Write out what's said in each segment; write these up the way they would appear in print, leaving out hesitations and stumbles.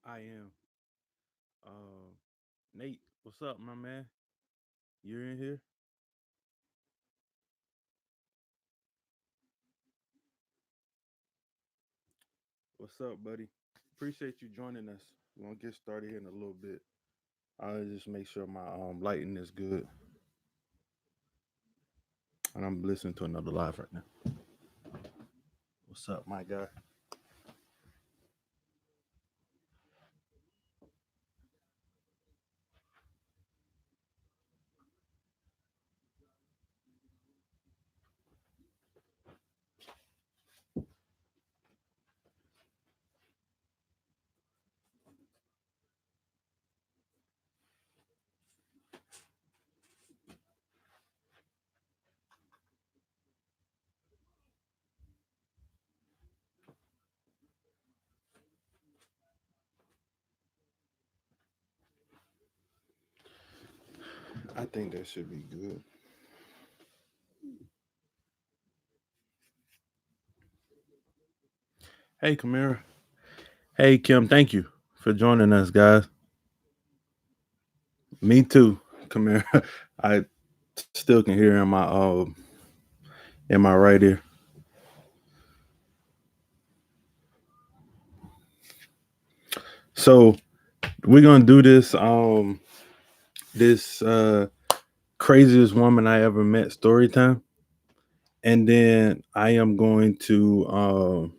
I am. Um, Nate, what's up, my man? You're in here? What's up, buddy? Appreciate you joining us. We're gonna get started here in a little bit. I'll just make sure my lighting is good. And I'm listening to another live right now. What's up, my guy? I think that should be good. Hey, Kamara. Hey, Kim. Thank you for joining us, guys. Me too, Kamara. I still can hear in my right ear. So we're gonna do this craziest woman I ever met story time. And then I am going to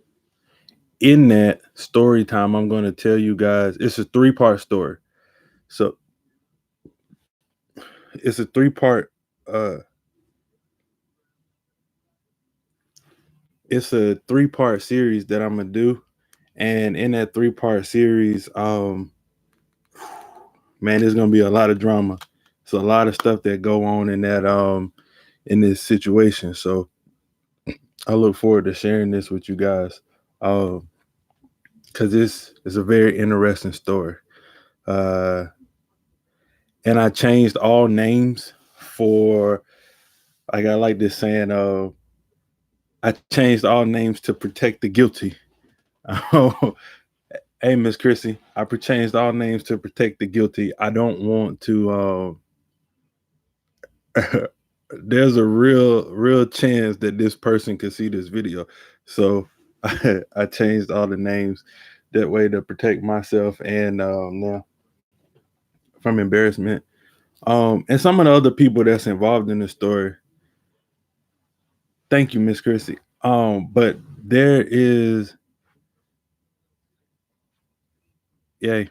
in that story time, I'm going to tell you guys it's a three-part story. So it's a uh three-part series that I'm gonna do. And in that three-part series, man, there's gonna be a lot of drama. It's a lot of stuff that go on in that in this situation. So I look forward to sharing this with you guys. Because this is a very interesting story. Uh and I changed all names for, like, I like this saying, I changed all names to protect the guilty. Hey, Miss Chrissy, I changed all names to protect the guilty. I don't want to. There's a real chance that this person could see this video, so I changed all the names that way to protect myself and now from embarrassment. And some of the other people that's involved in the story. Thank you, Miss Chrissy. But there is, yay.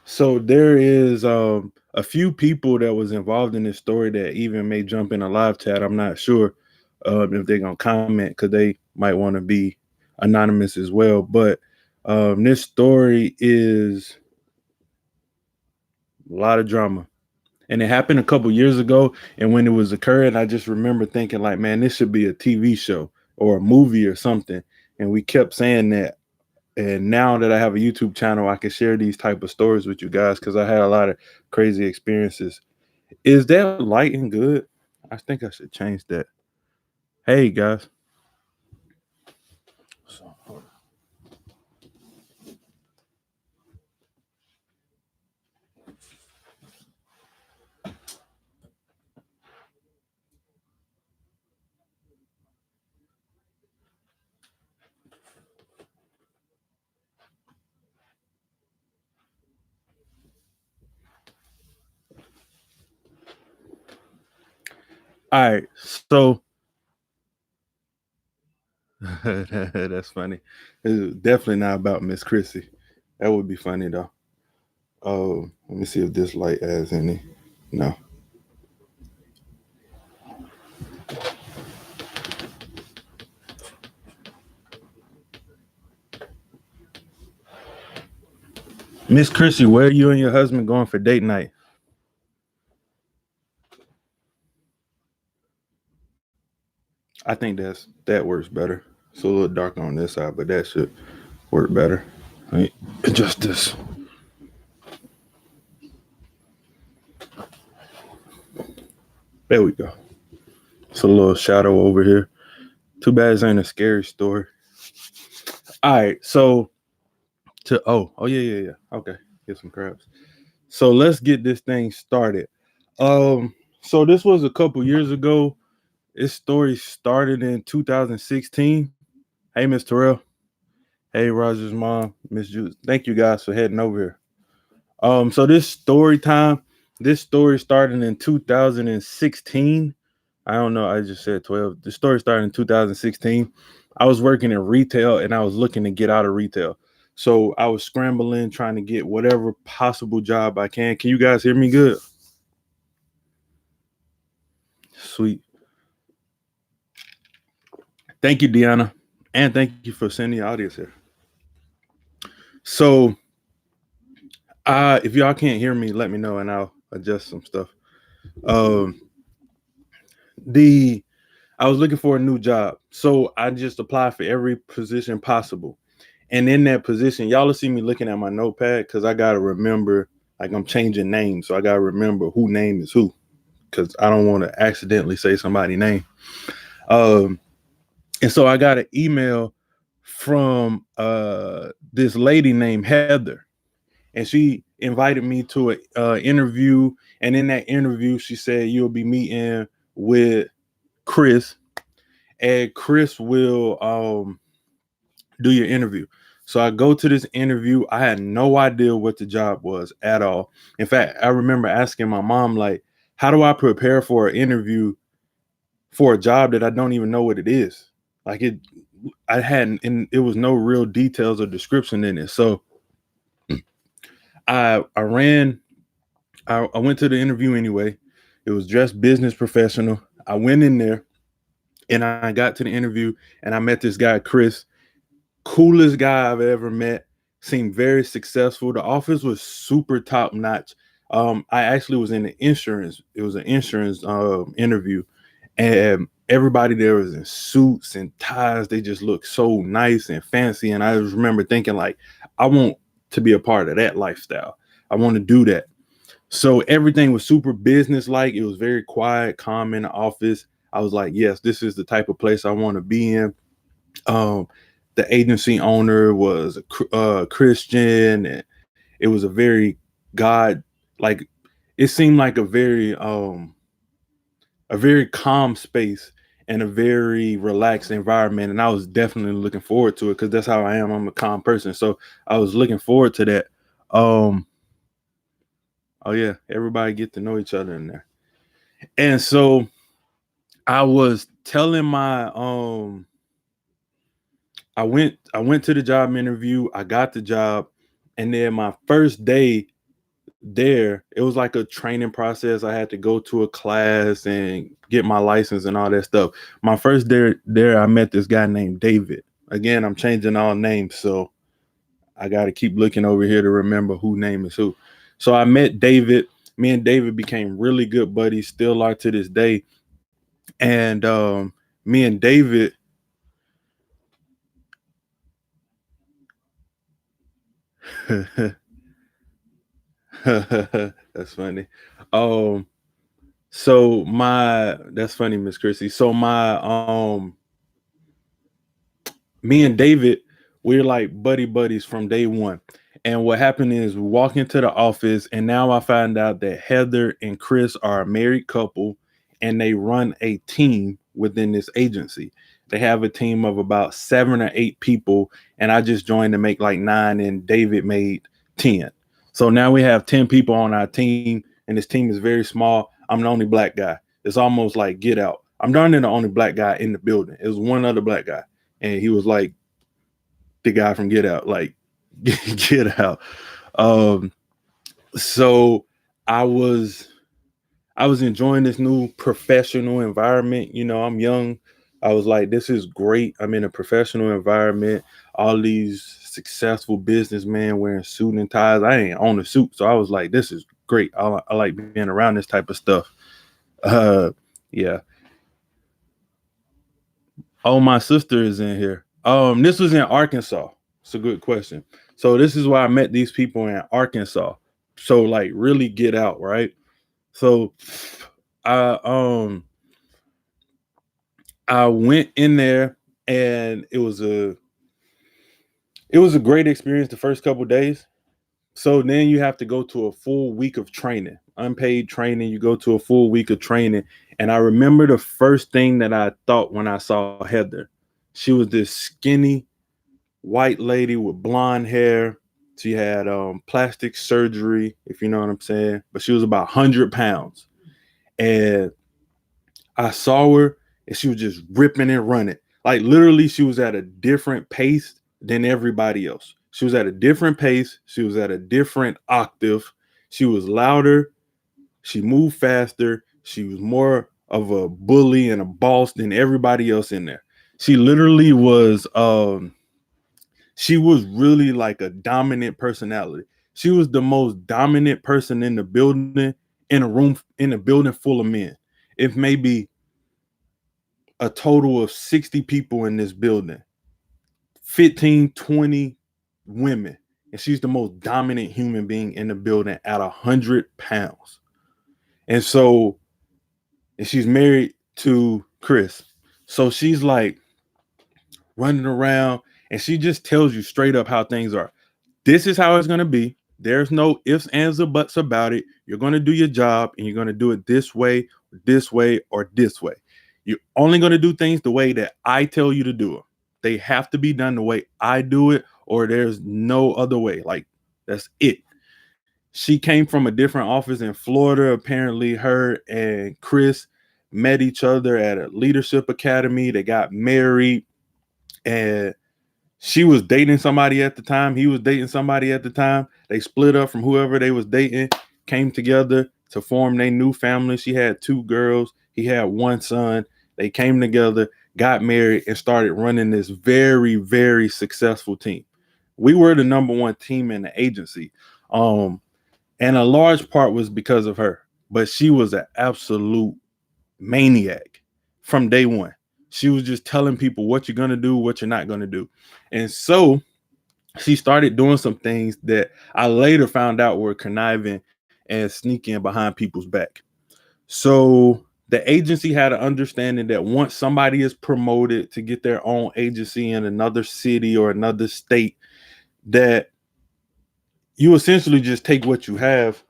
So there is a few people that was involved in this story that even may jump in a live chat. I'm not sure if they're gonna comment because they might want to be anonymous as well. But this story is a lot of drama, and it happened a couple years ago. And when it was occurring, I just remember thinking, like, man, this should be a TV show or a movie or something. And we kept saying that. And now that I have a YouTube channel, I can share these type of stories with you guys because I had a lot of crazy experiences. Is that lighting good? I think I should change that. Hey guys. So, all right. So that's funny. It's definitely not about Miss Chrissy. That would be funny though. Oh, let me see if this light has any. No. Miss Chrissy, where are you and your husband going for date night? I think that works better. It's a little dark on this side, but that should work better. Let me adjust this. There we go. It's a little shadow over here. Too bad it ain't a scary story. All right, so Yeah. Okay, get some crabs. So let's get this thing started. Um, so this was a couple years ago. This story started in 2016. Hey, Miss Terrell. Hey, Roger's mom, Miss Jules. Thank you guys for heading over here. So this story started in 2016. I don't know. I just said 12. The story started in 2016. I was working in retail and I was looking to get out of retail. So I was scrambling, trying to get whatever possible job I can. Can you guys hear me good? Sweet. Thank you, Deanna. And thank you for sending the audience here. So if y'all can't hear me, let me know and I'll adjust some stuff. Um the I was looking for a new job. So I just applied for every position possible. And in that position, y'all will see me looking at my notepad because I gotta remember, like I'm changing names. So I gotta remember who name is who. Because I don't want to accidentally say somebody's name. Um, and so I got an email from this lady named Heather, and she invited me to an interview. And in that interview, she said you'll be meeting with Chris, and Chris will do your interview. So I go to this interview. I had no idea what the job was at all. In fact, I remember asking my mom, like, how do I prepare for an interview for a job that I don't even know what it is? Like I hadn't, and it was no real details or description in it. So I ran, I went to the interview anyway. It was dressed business professional. I went in there and I got to the interview and I met this guy, Chris. Coolest guy I've ever met. Seemed very successful. The office was super top notch. I actually was in the insurance. It was an insurance interview, and everybody there was in suits and ties. They just looked so nice and fancy. And I just remember thinking, like, I want to be a part of that lifestyle. I want to do that. So everything was super business like. It was very quiet, calm in the office. I was like, yes, this is the type of place I want to be in. Um, the agency owner was a Christian, and it was a very God like. It seemed like a very calm space and a very relaxed environment, and I was definitely looking forward to it because that's how I am. I'm a calm person, so I was looking forward to that. Um, oh yeah, everybody get to know each other in there, and so I was telling my I went to the job interview. I got the job, and then my first day there, it was like a training process. I had to go to a class and get my license and all that stuff. My first day there, I met this guy named David. Again, I'm changing all names, so I got to keep looking over here to remember who name is who. So I met David. Me and David became really good buddies, still are to this day. And me and David that's funny. Um, so my that's funny, Miss Chrissy. So my me and David, we're like buddies from day one. And what happened is we walk into the office, and now I find out that Heather and Chris are a married couple, and they run a team within this agency. They have a team of about 7 or 8 people, and I just joined to make like 9, and David made 10. So now we have 10 people on our team, and this team is very small. I'm the only black guy. It's almost like Get Out. I'm darn near the only black guy in the building. It was one other black guy, and he was like the guy from Get Out, like Get Out. Um, so I was I was enjoying this new professional environment. You know, I'm young. I was like, this is great. I'm in a professional environment. All these successful businessmen wearing suit and ties. I ain't own a suit, so I was like, this is great. I like being around this type of stuff. Uh, yeah. Oh, my sister is in here. This was in Arkansas. It's a good question. So this is why I met these people in Arkansas. So like really get out, right? So I I went in there and it was It was a great experience the first couple days. So then you have to go to a full week of training, unpaid training. You go to a full week of training. And I remember the first thing that I thought when I saw Heather. She was this skinny white lady with blonde hair. She had plastic surgery, if you know what I'm saying. But she was about 100 pounds. And I saw her and she was just ripping and running. Like literally, she was at a different pace than everybody else. She was at a different pace. She was at a different octave. She was louder. She moved faster. She was more of a bully and a boss than everybody else in there. She literally was she was really like a dominant personality. She was the most dominant person in the building, in a room, in a building full of men. If maybe a total of 60 people in this building, 15, 20 women. And she's the most dominant human being in the building at 100 pounds. And so, and she's married to Chris. So she's like running around and she just tells you straight up how things are. This is how it's going to be. There's no ifs, ands, or buts about it. You're going to do your job and you're going to do it this way, or this way. You're only going to do things the way that I tell you to do it. They have to be done the way I do it, or there's no other way. Like, that's it. She came from a different office in Florida. Apparently, her and Chris met each other at a leadership academy. They got married, and she was dating somebody at the time. He was dating somebody at the time. They split up from whoever they was dating, came together to form their new family. She had 2 girls. He had 1 son. They came together, got married, and started running this very, very successful team. We were the number 1 team in the agency. And a large part was because of her. But she was an absolute maniac from day one. She was just telling people what you're going to do, what you're not going to do. And so she started doing some things that I later found out were conniving and sneaking behind people's back. So the agency had an understanding that once somebody is promoted to get their own agency in another city or another state, that you essentially just take what you have.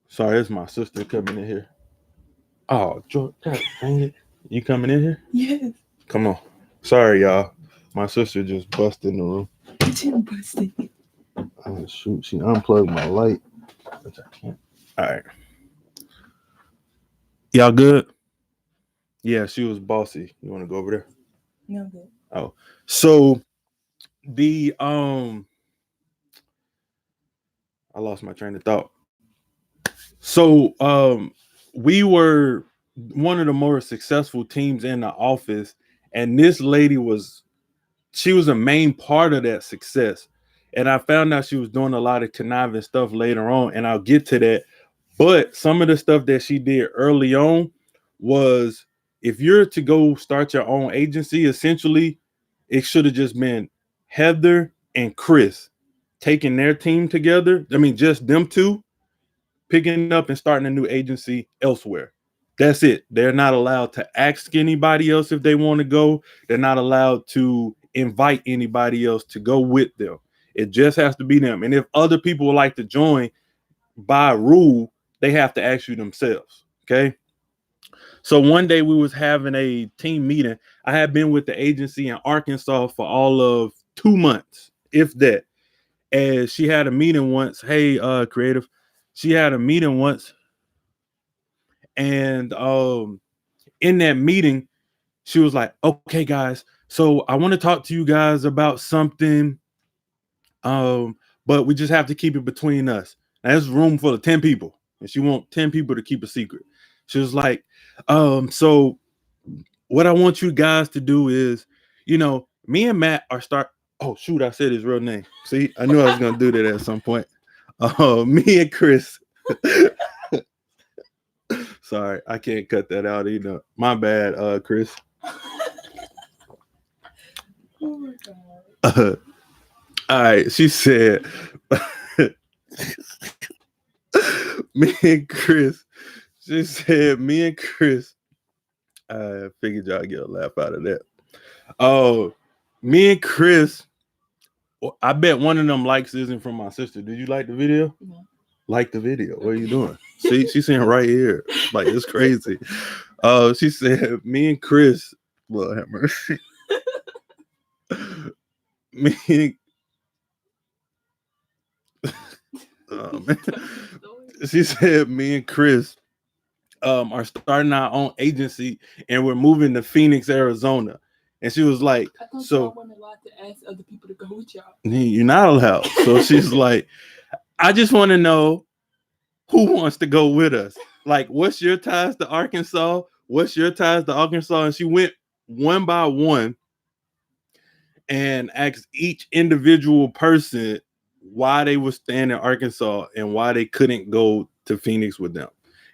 Sorry, it's my sister coming in here. Oh, George, God dang it. You coming in here? Yes. Come on. Sorry, y'all. My sister just busted in the room. She busted. Oh, shoot. She unplugged my light, which I can't. All right. Y'all good? Yeah, she was bossy. You want to go over there? No good. Oh. So the I lost my train of thought. So we were one of the more successful teams in the office, and this lady she was a main part of that success. And I found out she was doing a lot of conniving stuff later on, and I'll get to that. But some of the stuff that she did early on was, if you're to go start your own agency, essentially, it should have just been Heather and Chris taking their team together. I mean, just them two picking up and starting a new agency elsewhere. That's it. They're not allowed to ask anybody else if they want to go. They're not allowed to invite anybody else to go with them. It just has to be them. And if other people would like to join, by rule, they have to ask you themselves. Okay. So one day we was having a team meeting. I had been with the agency in Arkansas for all of 2 months, if that. And she had a meeting once. Hey, creative. She had a meeting once. And in that meeting, she was like, okay, guys, so I want to talk to you guys about something. But we just have to keep it between us. Now, there's a room full of 10 people, and she wants 10 people to keep a secret. She was like, so what I want you guys to do is, me and Matt are oh shoot, I said his real name. See, I knew I was gonna do that at some point. Me and Chris. Sorry, I can't cut that out either. My bad, Chris. Oh my god. All right, she said, me and Chris. She said, me and Chris. I figured y'all get a laugh out of that. Oh, me and Chris I bet one of them likes isn't from my sister. Did you like the video? No. Like the video. What are you doing? See, she's saying right here. Like, it's crazy. She said, me and Chris, Lord have mercy. me man. She said me and Chris are starting our own agency and we're moving to Phoenix, Arizona. And she was like, I thought so y'all weren't allowed to ask other people to go with y'all. you're not allowed. So she's like, I just want to know who wants to go with us. Like, what's your ties to Arkansas? What's your ties to Arkansas? And she went one by one and asked each individual person why they were staying in Arkansas and why they couldn't go to Phoenix with them.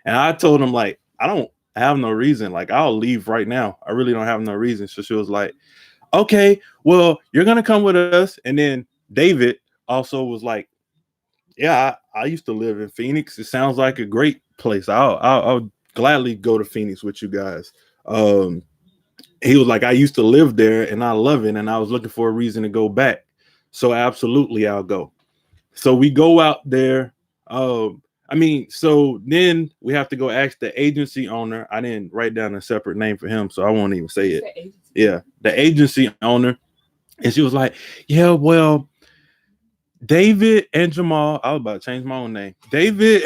And I told them, like, I don't have no reason. Like, I'll leave right now. I really don't have no reason. So she was like, okay, well, you're going to come with us. And then David also was like, yeah, I used to live in Phoenix. It sounds like a great place. I'll gladly go to Phoenix with you guys. He was like, I used to live there and I love it. And I was looking for a reason to go back. So absolutely, I'll go. So we go out there. So then we have to go ask the agency owner. I didn't write down a separate name for him, so I won't even say it. Yeah, the agency owner. And she was like, yeah, well, David and Jamal, I was about to change my own name. David.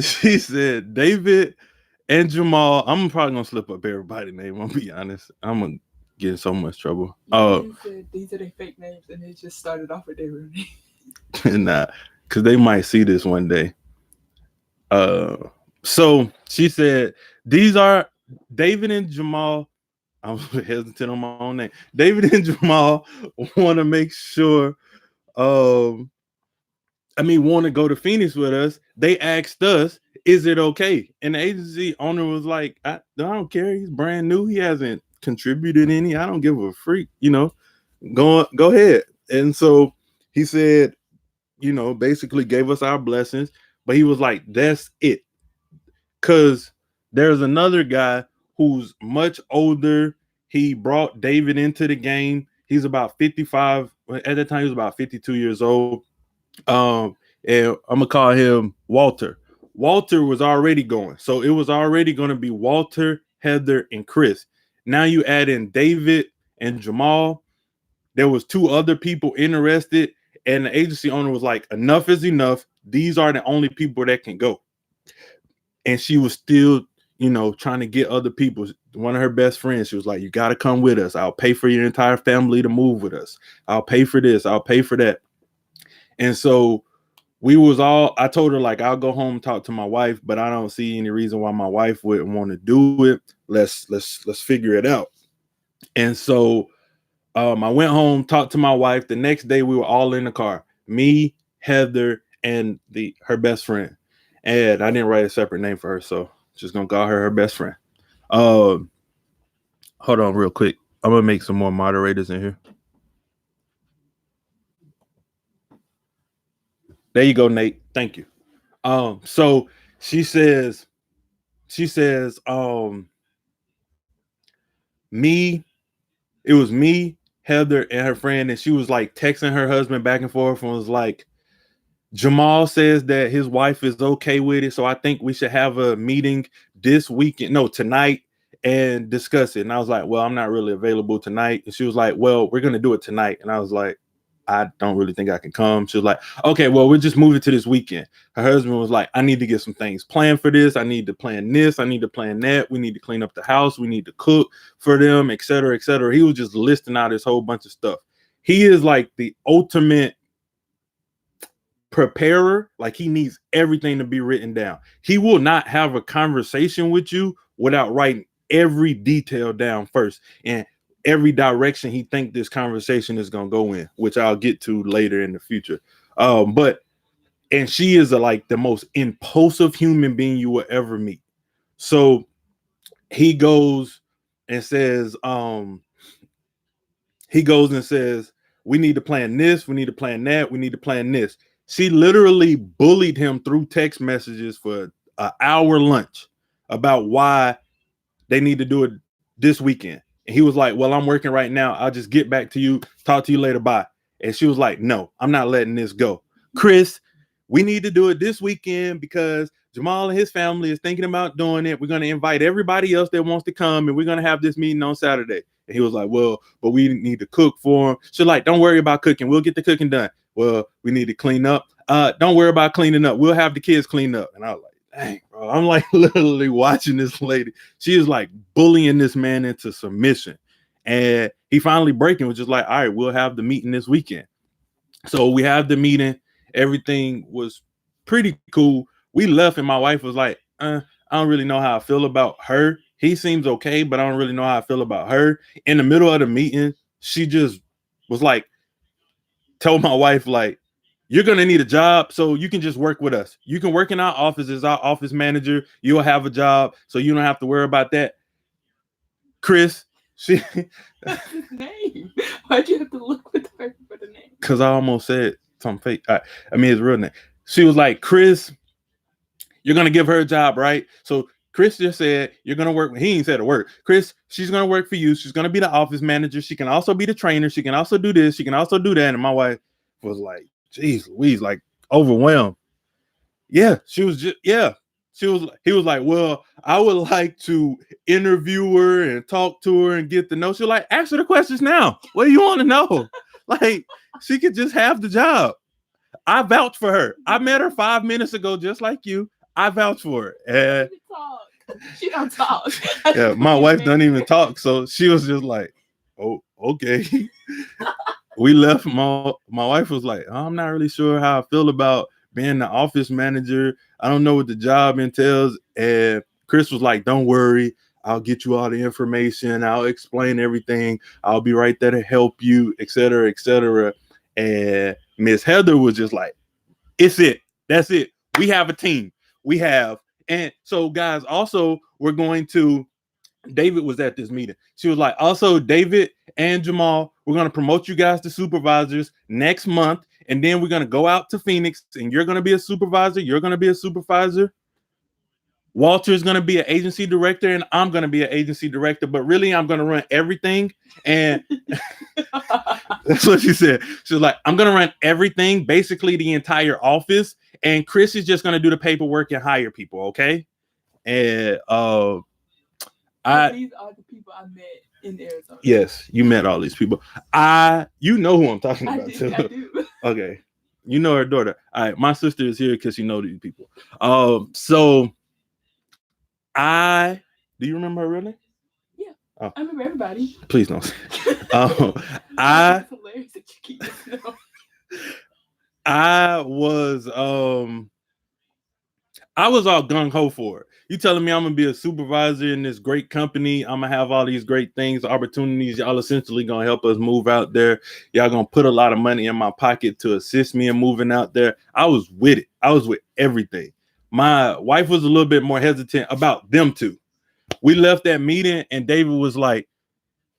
She said David and Jamal. I'm probably gonna slip up everybody's name. I'll be honest. I'm gonna get in so much trouble. You said these are their fake names, and they just started off with their real name. Nah, because they might see this one day. So she said these are David and Jamal. I was hesitant on my own name. David and Jamal want to make sure. Want to go to Phoenix with us. They asked us, is it okay? And the agency owner was like, I don't care. He's brand new. He hasn't contributed any. I don't give a freak, go ahead. And so he said, basically gave us our blessings, but he was like, that's it. Cause there's another guy who's much older. He brought David into the game. He's about 55. At that time, he was about 52 years old. And I'm gonna call him Walter. Walter was already going, so it was already going to be Walter, Heather, and Chris. Now you add in David and Jamal. There was two other people interested, and the agency owner was like, enough is enough. These are the only people that can go. And she was still, trying to get other people. One of her best friends, she was like, you got to come with us. I'll pay for your entire family to move with us. I'll pay for this. I'll pay for that. And so I told her, like, I'll go home and talk to my wife, but I don't see any reason why my wife wouldn't want to do it. Let's figure it out. And so I went home, talked to my wife. The next day we were all in the car, me, Heather, and her best friend. And I didn't write a separate name for her, so just gonna call her best friend. Hold on real quick. I'm gonna make some more moderators in here. There you go, Nate. Thank you. So she says, it was me, Heather, and her friend, and she was like texting her husband back and forth and was like, Jamal says that his wife is okay with it, so I think we should have a meeting tonight and discuss it. And I was like, well, I'm not really available tonight. And she was like, well, we're gonna do it tonight. And I was like, I don't really think I can come. She was like, okay, well, we'll just move it to this weekend. Her husband was like, I need to get some things planned for this. I need to plan this. I need to plan that. We need to clean up the house. We need to cook for them, et cetera, et cetera. He was just listing out this whole bunch of stuff. He is like the ultimate preparer. Like, he needs everything to be written down. He will not have a conversation with you without writing every detail down first and every direction he think this conversation is going to go in, which I'll get to later in the future. And she is like the most impulsive human being you will ever meet. So he goes and says, we need to plan this. We need to plan that. We need to plan this. She literally bullied him through text messages for an hour lunch about why they need to do it this weekend. And he was like, well, I'm working right now. I'll just get back to you. Talk to you later. Bye. And she was like, no, I'm not letting this go. Chris, we need to do it this weekend because Jamal and his family is thinking about doing it. We're going to invite everybody else that wants to come, and we're going to have this meeting on Saturday. And he was like, well, but we need to cook for him. She's like, don't worry about cooking. We'll get the cooking done. Well, we need to clean up. Don't worry about cleaning up. We'll have the kids clean up. And I was like, dang, bro. I'm like literally watching this lady. She is like bullying this man into submission. And he finally breaking, was just like, all right, we'll have the meeting this weekend. So we have the meeting. Everything was pretty cool. We left, and my wife was like, I don't really know how I feel about her. He seems okay, but I don't really know how I feel about her. In the middle of the meeting, she just was like, told my wife, like, you're going to need a job, so you can just work with us. You can work in our office as our office manager. You'll have a job, so you don't have to worry about that. Chris, she... What's his name? Why'd you have to look with her for the name? Because I almost said something fake. I mean, his real name. She was like, Chris, you're going to give her a job, right? So Chris just said, you're going to work. He ain't said a word. Chris, she's going to work for you. She's going to be the office manager. She can also be the trainer. She can also do this. She can also do that. And my wife was like, geez, Louise, like overwhelmed. Yeah, she was just, yeah. He was like, well, I would like to interview her and talk to her and get to know. She was like, ask her the questions now. What do you want to know? Like, she could just have the job. I vouch for her. I met her 5 minutes ago, just like you. I vouch for her. She don't talk. Yeah, my wife doesn't even talk. So she was just like, oh, okay. We left. My wife was like, I'm not really sure how I feel about being the office manager. I don't know what the job entails. And Chris was like, don't worry. I'll get you all the information. I'll explain everything. I'll be right there to help you, et cetera, et cetera. And Miss Heather was just like, it's it. That's it. We have a team. We have. And so, guys, also, we're going to, David was at this meeting. She was like, also, David and Jamal, we're going to promote you guys to supervisors next month. And then we're going to go out to Phoenix, and you're going to be a supervisor. You're going to be a supervisor. Walter is going to be an agency director, and I'm going to be an agency director. But really, I'm going to run everything. And that's what she said. She was like, I'm going to run everything, basically the entire office. And Chris is just going to do the paperwork and hire people. Okay. And these are the people I met in Arizona. Yes, you met all these people. You know who I'm talking about too. I do. Okay. You know her daughter. All right, my sister is here because she knows these people. So do you remember her real name? Yeah. Oh. I remember everybody. Please don't. It's hilarious that you keep this know. I was all gung-ho for it. You telling me I'm gonna be a supervisor in this great company? I'm gonna have all these great things, opportunities. Y'all essentially gonna help us move out there. Y'all gonna put a lot of money in my pocket to assist me in moving out there. I was with it. I was with everything. My wife was a little bit more hesitant about them two. We left that meeting, and David was like,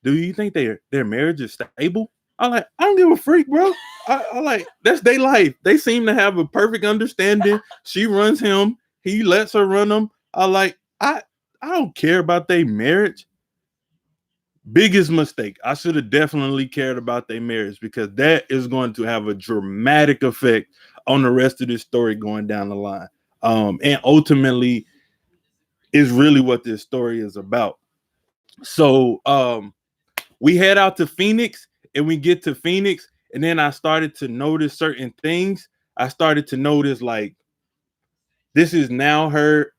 "Do you think their marriage is stable?" I'm like, I don't give a freak, bro. I like, that's their life. They seem to have a perfect understanding. She runs him. He lets her run them. I don't care about their marriage. Biggest mistake. I should have definitely cared about their marriage, because that is going to have a dramatic effect on the rest of this story going down the line. And ultimately is really what this story is about. So we head out to Phoenix, and we get to Phoenix, and then I started to notice certain things. I started to notice, like, this is now her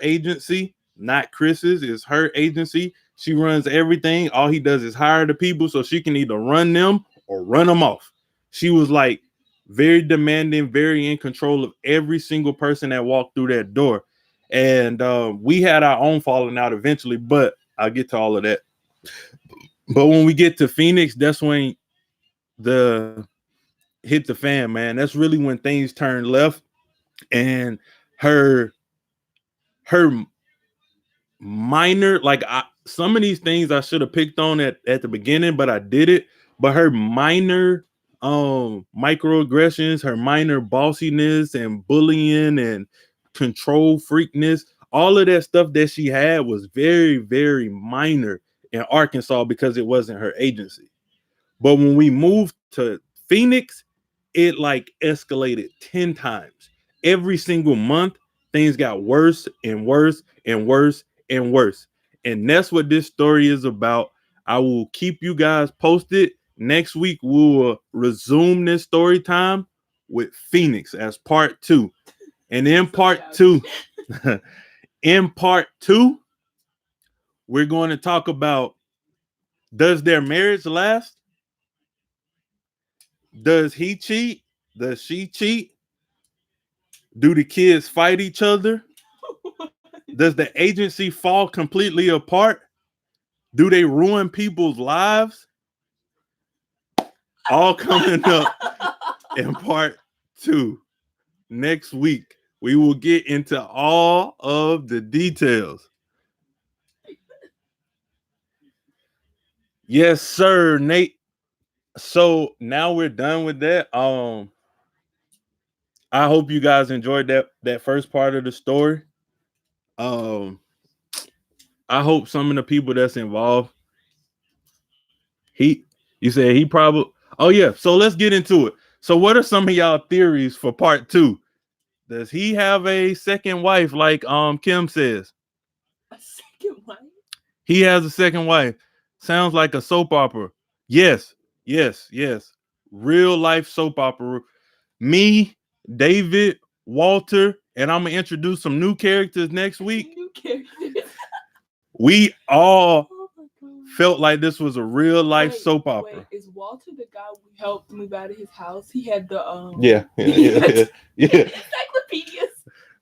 agency, not Chris's. It's her agency. She runs everything. All he does is hire the people so she can either run them or run them off. She was like very demanding, very in control of every single person that walked through that door. And we had our own falling out eventually, but I'll get to all of that. But when we get to Phoenix, that's when the hit the fan, man. That's really when things turned left. And her minor, like, some of these things I should have picked on at the beginning, but I did it. But her minor microaggressions, her minor bossiness and bullying and control freakness, all of that stuff that she had was very, very minor. in Arkansas because it wasn't her agency. But when we moved to Phoenix, it like escalated 10 times. Every single month, things got worse and worse and worse and worse. And that's what this story is about. I will keep you guys posted. Next week, we will resume this story time with Phoenix as part two. And in part two, in part two, we're going to talk about, does their marriage last? Does he cheat? Does she cheat? Do the kids fight each other? Does the agency fall completely apart? Do they ruin people's lives? All coming up in part two. Next week, we will get into all of the details. Yes, sir, Nate. So now we're done with that. I hope you guys enjoyed that first part of the story. Um, I hope some of the people that's involved, you said he probably, oh yeah. So let's get into it. So what are some of y'all theories for part two? Does he have a second wife like Kim says? A second wife? He has a second wife. Sounds like a soap opera. Yes. Real life soap opera. Me, David, Walter, and I'm gonna introduce some new characters next week. New characters. We all felt like this was a real life soap opera. Is Walter the guy we helped move out of his house? He had the yeah. encyclopedias.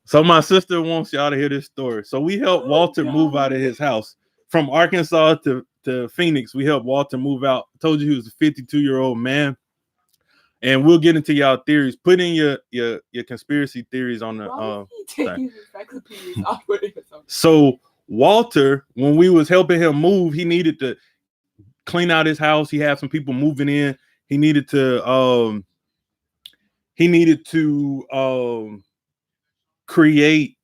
So my sister wants y'all to hear this story. So we helped Walter move out of his house from Arkansas to Phoenix. We helped Walter move out. I told you he was a 52-year-old man. And we'll get into y'all theories. Put in your conspiracy theories on the So Walter, when we was helping him move, he needed to clean out his house. He had some people moving in. He needed to create.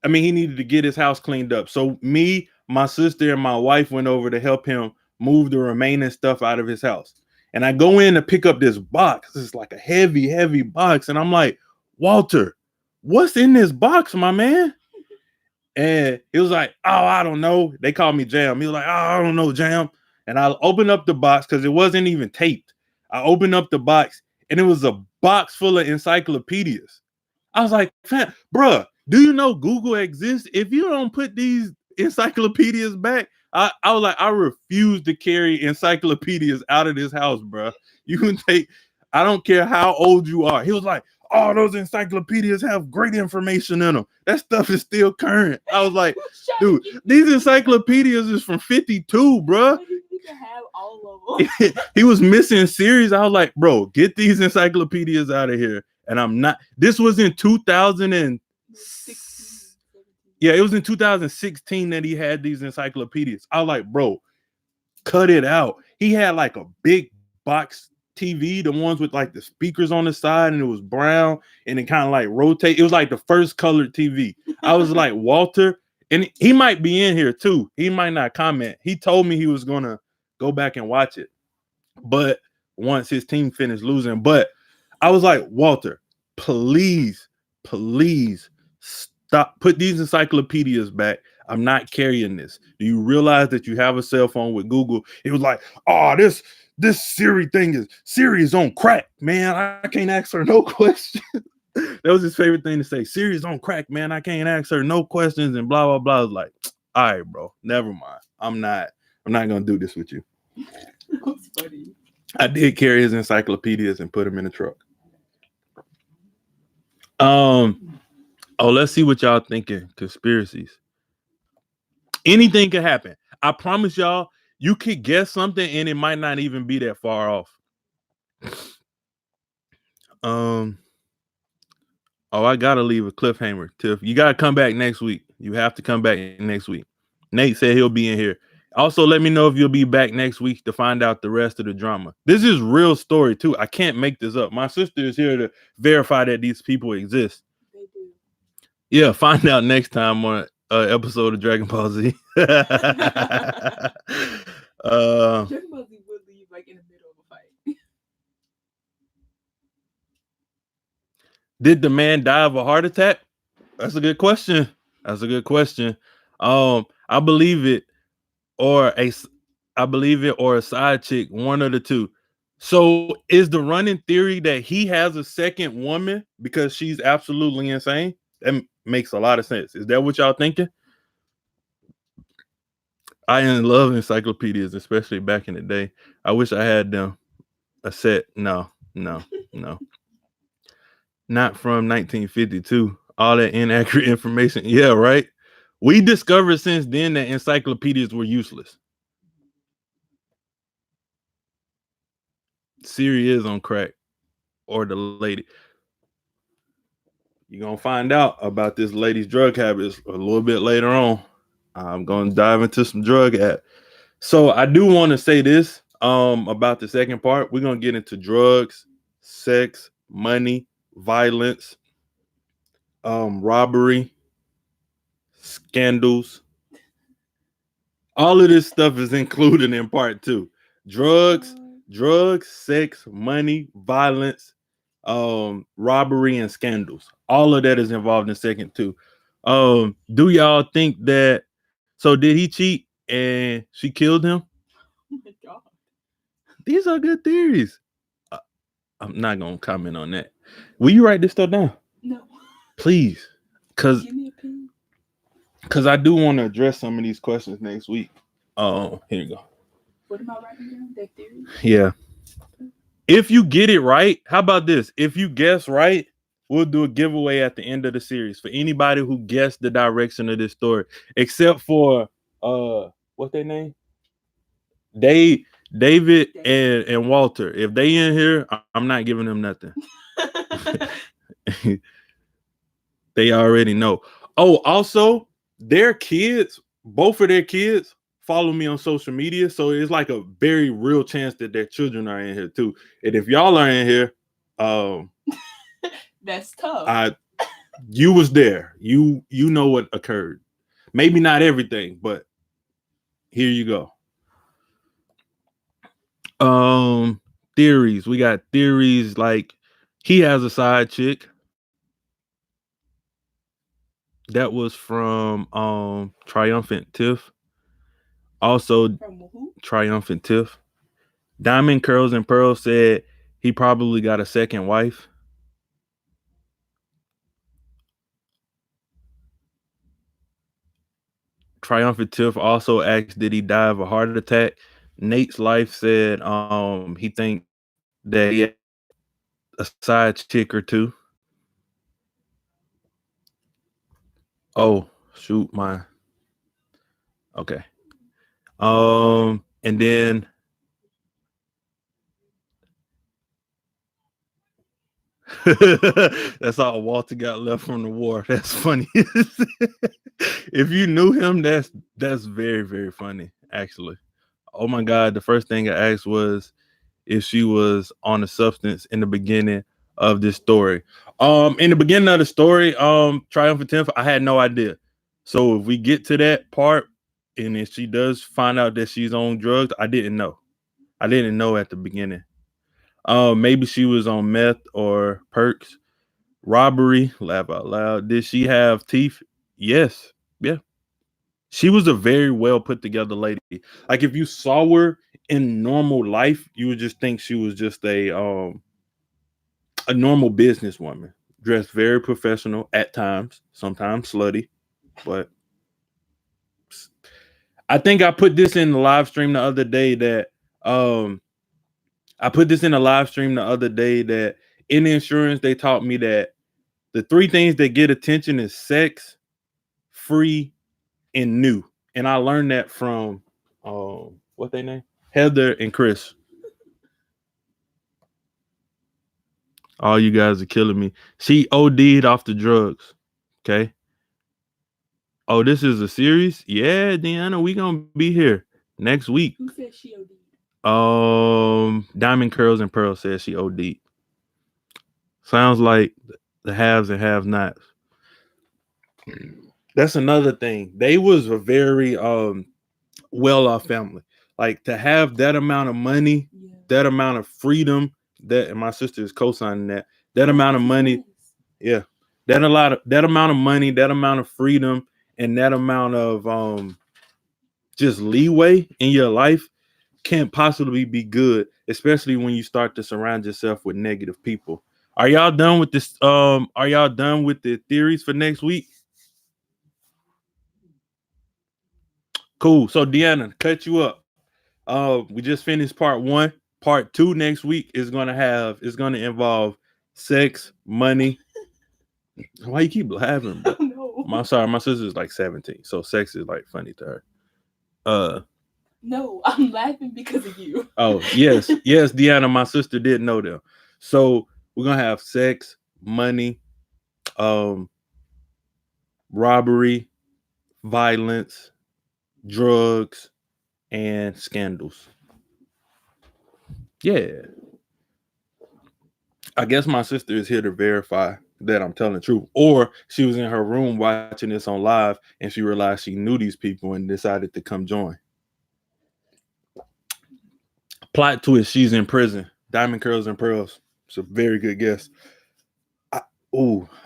I mean, he needed to get his house cleaned up. So me, my sister, and my wife went over to help him move the remaining stuff out of his house. And I go in to pick up this box. It's like a heavy box. And I'm like, Walter, what's in this box, my man? And he was like, oh, I don't know. They called me Jam. He was like, oh, I don't know, Jam. And I opened up the box because it wasn't even taped. I opened up the box and it was a box full of encyclopedias. I was like, bruh, do you know Google exists? If you don't put these encyclopedias back, I was like, I refuse to carry encyclopedias out of this house, bro. You can take, I don't care how old you are. He was like, oh, those encyclopedias have great information in them. That stuff is still current. I was like, dude, these encyclopedias is from 52, bro. You can have all of them. He was missing series. I was like, bro, get these encyclopedias out of here. And I'm not, this was in 2006. Yeah, it was in 2016 that he had these encyclopedias. I was like, bro, cut it out. He had like a big box TV, the ones with like the speakers on the side, and it was brown and it kind of like rotate. It was like the first colored TV. I was like, Walter, and he might be in here too. He might not comment. He told me he was gonna go back and watch it, but once his team finished losing. But I was like, Walter, please stop. Put these encyclopedias back. I'm not carrying this. Do you realize that you have a cell phone with Google? It was like, oh, this Siri thing is on crack, man. I can't ask her no questions. That was his favorite thing to say. Siri's on crack, man. I can't ask her no questions and blah blah blah. I was like, all right, bro, never mind. I'm not gonna do this with you. That's funny. I did carry his encyclopedias and put them in the truck. Oh, let's see what y'all thinking. Conspiracies. Anything could happen. I promise y'all, you could guess something and it might not even be that far off. Oh, I gotta leave a cliffhanger. Tiff, you gotta come back next week. You have to come back next week. Nate said he'll be in here. Also, let me know if you'll be back next week to find out the rest of the drama. This is real story too. I can't make this up. My sister is here to verify that these people exist. They do. Yeah, find out next time on episode of Dragon Ball Z. Dragon Ball Z would leave like in the middle of a fight. Did the man die of a heart attack? That's a good question. That's a good question. I believe it, or a, I believe it, or a side chick, one of the two. So is the running theory that he has a second woman because she's absolutely insane? That makes a lot of sense. Is that what y'all thinking? I love encyclopedias, especially back in the day. I wish I had them a set. No, no, no. Not from 1952. All that inaccurate information. Yeah, right. We discovered since then that encyclopedias were useless. Siri is on crack, or the lady. You're gonna find out about this lady's drug habits a little bit later on. I'm gonna dive into some drug at. So I do want to say this about the second part. We're gonna get into drugs, sex, money, violence, robbery, scandals. All of this stuff is included in part two. Drugs, sex, money, violence, robbery, and scandals. All of that is involved in second two. Do y'all think that? So did he cheat and she killed him? Oh my god. These are good theories. I'm not gonna comment on that. Will you write this stuff down? No. Please, because Give me a pen. I do want to address some of these questions next week. Here you go. What am I writing down? That theory? Yeah. If you get it right, how about this? If you guess right, we'll do a giveaway at the end of the series for anybody who guessed the direction of this story, except for what's their name? David and Walter. If they in here, I'm not giving them nothing. They already know. Oh, also, their kids, both of their kids, follow me on social media. So it's like a very real chance that their children are in here too. And if y'all are in here, that's tough. You was there. You know what occurred. Maybe not everything, but here you go. Theories. We got theories like he has a side chick. That was from Triumphant Tiff. Also From who? Triumphant Tiff. Diamond Curls and Pearls said he probably got a second wife. Triumphant Tiff also asked, did he die of a heart attack? Nate's Life said he think that he had a side chick or two. Oh, shoot, my. Okay. And then that's all Walter got left from the war. That's funny. If you knew him, that's very, very funny, actually. Oh my God, the first thing I asked was if she was on a substance in the beginning of this story. In the beginning of the story, Triumphant 10th, I had no idea. So if we get to that part and if she does find out that she's on drugs, I didn't know. I didn't know at the beginning. Maybe she was on meth or perks. Robbery, laugh out loud. Did she have teeth? Yes. Yeah. She was a very well put together lady. Like if you saw her in normal life, you would just think she was just a normal businesswoman, dressed very professional at times, sometimes slutty, but I think I put this in the live stream the other day that in insurance they taught me that the three things that get attention is sex, free, and new. And I learned that from what they name? Heather and Chris. All you guys are killing me. She OD'd off the drugs. Okay. Oh, this is a series? Yeah, Deanna, we gonna be here next week. Who said she OD'd? Diamond Curls and Pearl says she OD'd. Sounds like the haves and have-nots. That's another thing. They was a very well off family. Like to have that amount of money, Yeah. that amount of freedom, that and my sister is co-signing that. That That's amount of because he's money, nice. yeah. That amount of money, that amount of freedom, and that amount of just leeway in your life can't possibly be good, especially when you start to surround yourself with negative people. Are y'all done with this? Are y'all done with the theories for next week? Cool. So Deanna, cut you up. We just finished part one. Part two next week is gonna involve sex, money. Why you keep laughing, bro? No. My sorry, my sister's like 17, so sex is like funny to her. Uh No, I'm laughing because of you. oh, yes, yes, Deanna, my sister did know them. So we're gonna have sex, money, um, robbery, violence, drugs, and scandals. Yeah. I guess my sister is here to verify that I'm telling the truth. Or she was in her room watching this on live and she realized she knew these people and decided to come join. Plot twist, she's in prison. Diamond curls and pearls. It's a very good guess. I,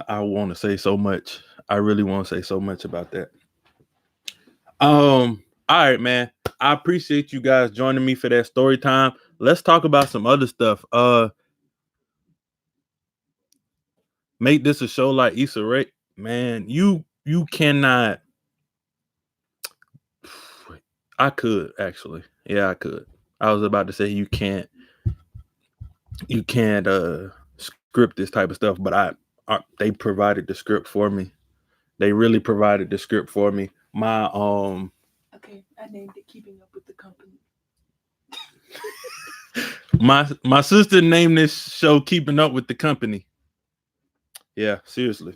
I want to say so much. I really want to say so much about that. All right, man. I appreciate you guys joining me for that story time. Let's talk about some other stuff. Make this a show like Issa Rae. Man, you cannot. I could actually. Yeah, I could. I was about to say you can't script this type of stuff, but they provided the script for me. They really provided the script for me. Okay, I named it Keeping Up with the Company. My sister named this show Keeping Up with the Company. Yeah, seriously.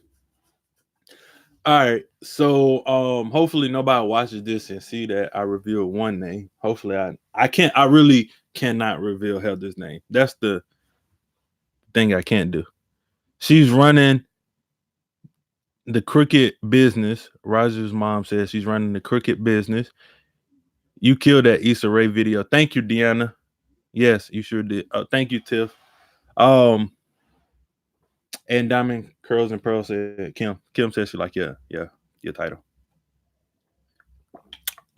All right. So hopefully nobody watches this and see that I revealed one name. Hopefully I really cannot reveal Heather's name. That's the thing I can't do. She's running the cricket business. Roger's mom says she's running the cricket business. You killed that Issa Rae video. Thank you, Deanna. Yes, you sure did. Thank you, Tiff. Um, and Diamond Curls and Pearl said Kim. Kim said she like, yeah, your title.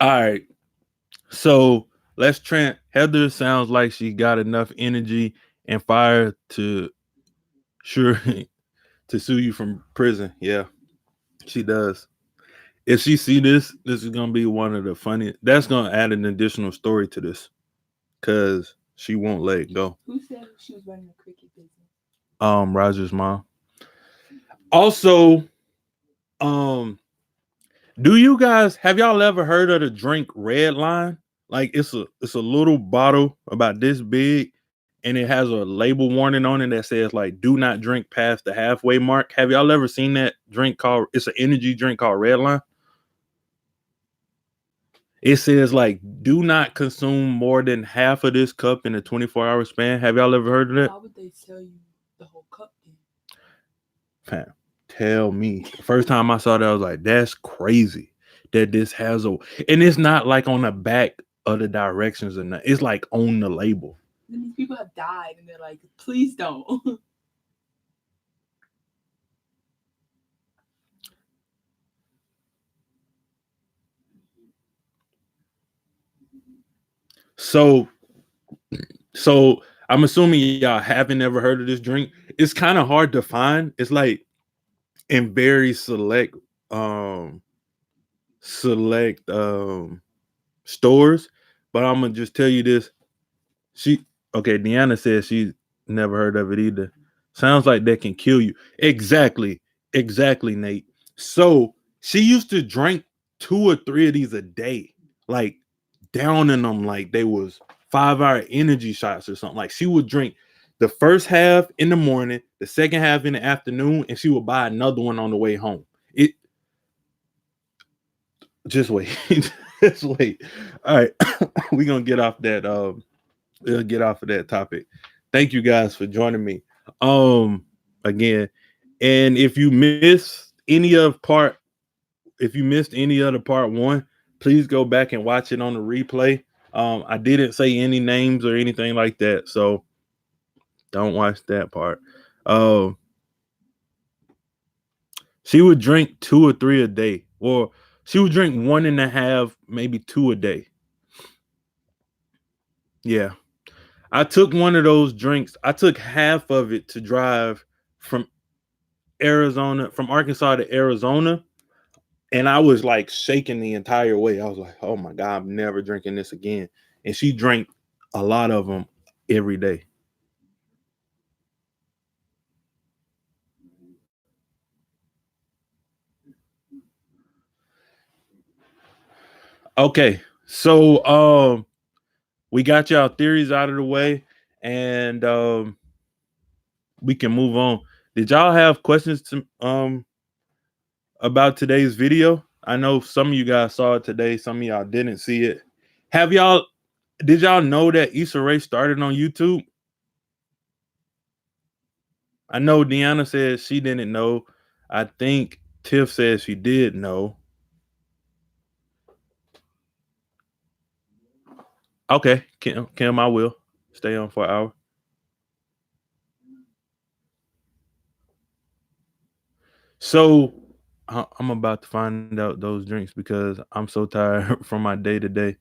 All right. So let's Trent. Heather sounds like she got enough energy and fire to sure to sue you from prison. Yeah, she does. If she see this, this is gonna be one of the funniest. That's gonna add an additional story to this because she won't let it go. Who said she was running a cricket business? Roger's mom. Also, um, do you guys have y'all ever heard of the drink Red Line? Like it's a little bottle about this big, and it has a label warning on it that says like "Do not drink past the halfway mark." Have y'all ever seen that drink called? It's an energy drink called Red Line. It says like "Do not consume more than half of this cup in a 24-hour span." Have y'all ever heard of that? Why would they tell you the whole cup then? Fam, tell me. First time I saw that, I was like, "That's crazy." That this has a, and it's not like on the back of the directions or nothing. It's like on the label. Then these people have died and they're like, please don't. So, so I'm assuming y'all haven't ever heard of this drink. It's kind of hard to find. It's like in very um, select stores. But I'm gonna just tell you this. She okay, Deanna says she's never heard of it either. Sounds like that can kill you. Exactly. Exactly, Nate. So she used to drink 2 or 3 of these a day, like downing them like they was 5-hour energy shots or something. Like she would drink the first half in the morning, the second half in the afternoon, and she would buy another one on the way home. It just wait. Just wait. All right. We're gonna get off that we'll get off of that topic. Thank you guys for joining me. Again, and if you miss any of part if you missed any other part one, please go back and watch it on the replay. I didn't say any names or anything like that, so don't watch that part. Uh, she would drink 2 or 3 a day, or she would drink 1.5, maybe 2 a day. Yeah, I took one of those drinks. I took half of it to drive from from Arkansas to Arizona, and I was like shaking the entire way. I was like, "Oh my god, I'm never drinking this again." And she drank a lot of them every day. Okay, so we got y'all theories out of the way, and we can move on. Did y'all have questions to about today's video? I know some of you guys saw it today, some of y'all didn't see it. Have y'all Did y'all know that Issa Rae started on YouTube? I know Deanna said she didn't know. I think Tiff says she did know. Okay, Kim, I will stay on for an hour. So I'm about to find out those drinks because I'm so tired from my day to day,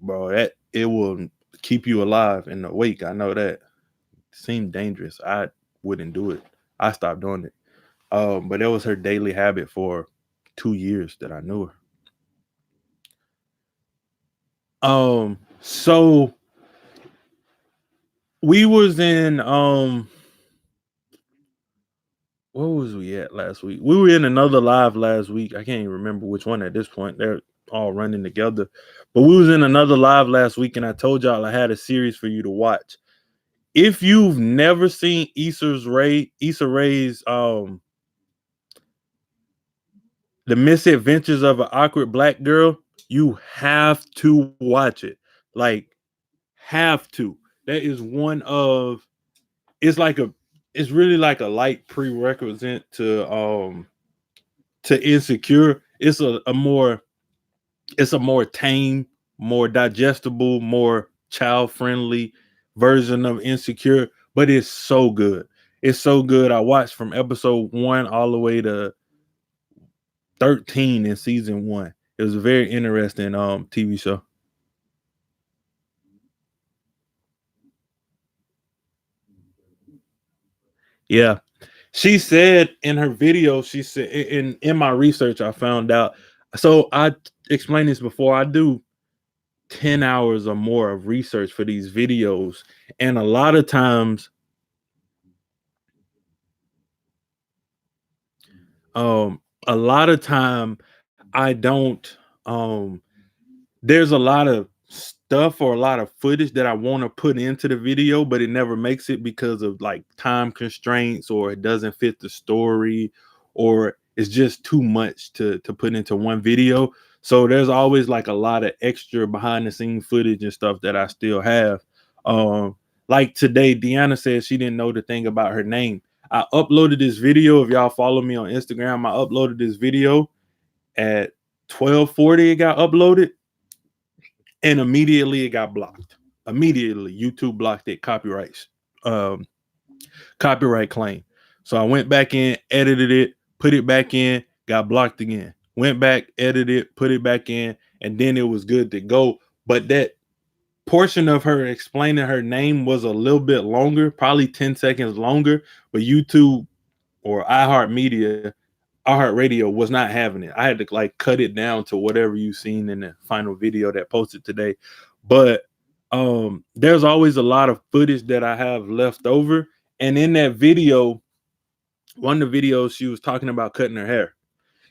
bro. That it will keep you alive and awake. I know that. Seemed dangerous. I wouldn't do it. I stopped doing it. But it was her daily habit for 2 years that I knew her. So we was in where was we at last week? We were in another live last week. I can't even remember which one at this point. They're all running together. But we was in another live last week, and I told y'all I had a series for you to watch. If you've never seen Issa Rae's The Misadventures of an Awkward Black Girl, you have to watch it. Like, have to. That is one of it's like a it's really like a light prerequisite to Insecure. It's a more tame, more digestible, more child friendly version of Insecure, but it's so good. It's so good. I watched from episode 1 all the way to 13 in season 1. It was a very interesting TV show. Yeah. She said in her video, she said in my research, I found out. So I explained this before. I do 10 hours or more of research for these videos. And um, a lot of time I don't there's a lot of stuff or a lot of footage that I want to put into the video, but it never makes it because of like time constraints, or it doesn't fit the story, or it's just too much to put into one video. So there's always like a lot of extra behind the scene footage and stuff that I still have. Like today, Deanna said she didn't know the thing about her name. I uploaded this video. If y'all follow me on Instagram, I uploaded this video at 12:40. It got uploaded, and immediately it got blocked. Immediately, YouTube blocked it. Um, copyright claim. So I went back in, edited it, put it back in, got blocked again. Went back, edited it, put it back in, and then it was good to go. But that portion of her explaining her name was a little bit longer, probably 10 seconds longer. But YouTube or iHeartRadio was not having it. I had to like cut it down to whatever you seen in the final video that posted today. But there's always a lot of footage that I have left over. And in that video, one of the videos, she was talking about cutting her hair.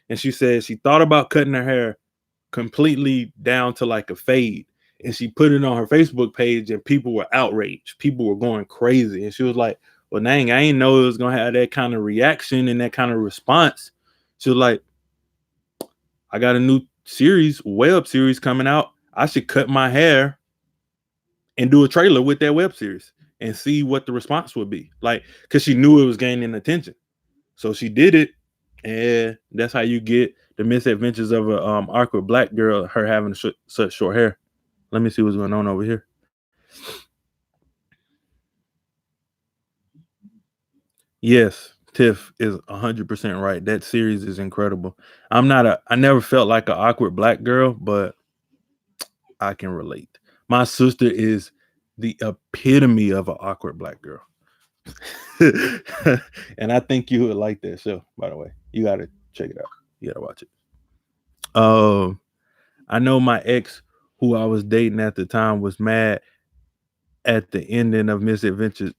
And she said she thought about cutting her hair completely down to like a fade. And she put it on her Facebook page, and people were outraged. People were going crazy. And she was like, well, dang, I didn't know it was going to have that kind of reaction and that kind of response. She was like, I got a new web series coming out. I should cut my hair and do a trailer with that web series and see what the response would be. Like, because she knew it was gaining attention. So she did it, and that's how you get The Misadventures of a awkward black girl, her having such short hair. Let me see what's going on over here. Yes, Tiff is 100% right. That series is incredible. I never felt like an awkward black girl, but I can relate. My sister is the epitome of an awkward black girl. And I think you would like that show, by the way. You got to check it out. You got to watch it. Um, I know my ex, who I was dating at the time, was mad at the ending of Misadventures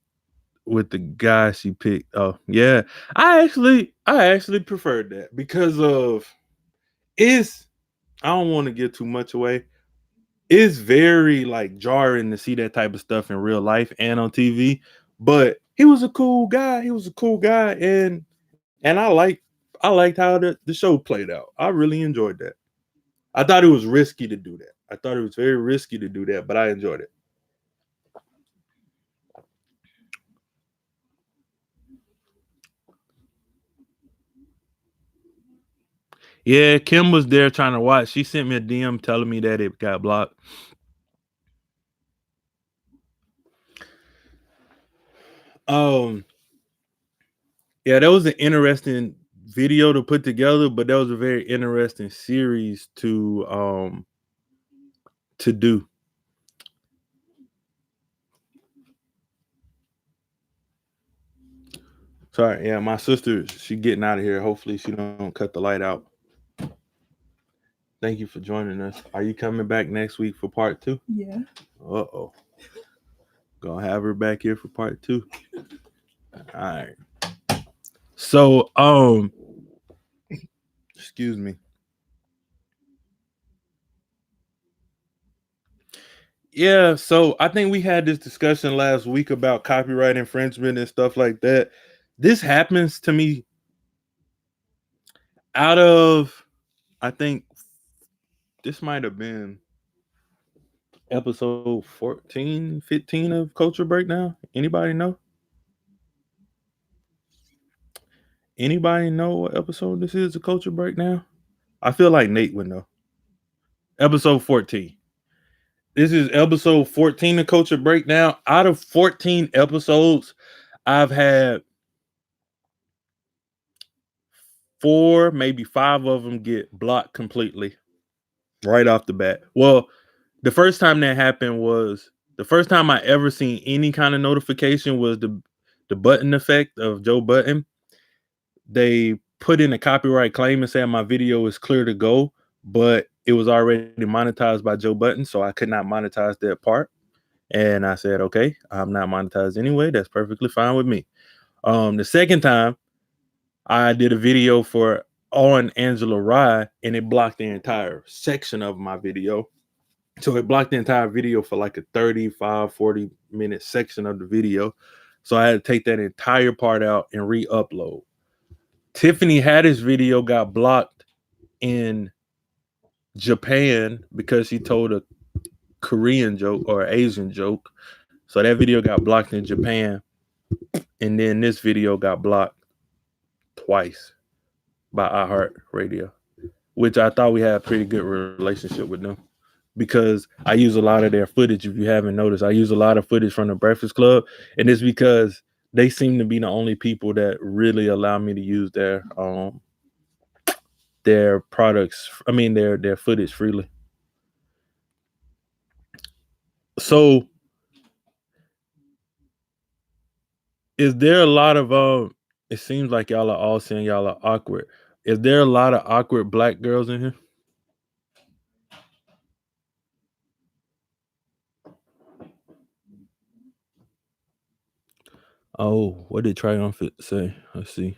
with the guy she picked. Oh, yeah. I actually preferred that because of it's I don't want to give too much away. It's very like jarring to see that type of stuff in real life and on TV. But he was a cool guy. He was a cool guy, and I liked how the show played out. I really enjoyed that. I thought it was risky to do that. I thought it was very risky to do that, but I enjoyed it. Yeah, Kim was there trying to watch. She sent me a DM telling me that it got blocked. Um, yeah, that was an interesting video to put together, but that was a very interesting series to do. Sorry, yeah, my sister, she getting out of here. Hopefully she don't cut the light out. Thank you for joining us. Are you coming back next week for part two? Yeah. Uh-oh. Gonna have her back here for part two. All right. So, excuse me. Yeah, so I think we had this discussion last week about copyright infringement and stuff like that. This happens to me out of, I think this might have been episode 14, 15 of Culture Breakdown. Anybody know? Anybody know what episode this is of Culture Breakdown? I feel like Nate would know. Episode 14. This is episode 14 of Culture Breakdown. Out of 14 episodes, I've had four, maybe five of them get blocked completely right off the bat. Well, the first time I ever seen any kind of notification was the button effect of Joe Button. They put in a copyright claim and said my video is clear to go, but it was already monetized by Joe Button, so I could not monetize that part. And I said, okay, I'm not monetized anyway. That's perfectly fine with me. The second time I did a video for on Angela Rye, and it blocked the entire section of my video. So it blocked the entire video for like a 35, 40-minute section of the video. So I had to take that entire part out and re-upload. Tiffany Haddish video got blocked in Japan because she told a Korean joke or Asian joke. So that video got blocked in Japan. And then this video got blocked twice by iHeartRadio, which I thought we had a pretty good relationship with them because I use a lot of their footage. If you haven't noticed, I use a lot of footage from the Breakfast Club, and it's because they seem to be the only people that really allow me to use their products. I mean their footage freely. So, is there a lot of it seems like y'all are all saying y'all are awkward. Is there a lot of awkward black girls in here? Oh, what did Triumphant say? Let's see.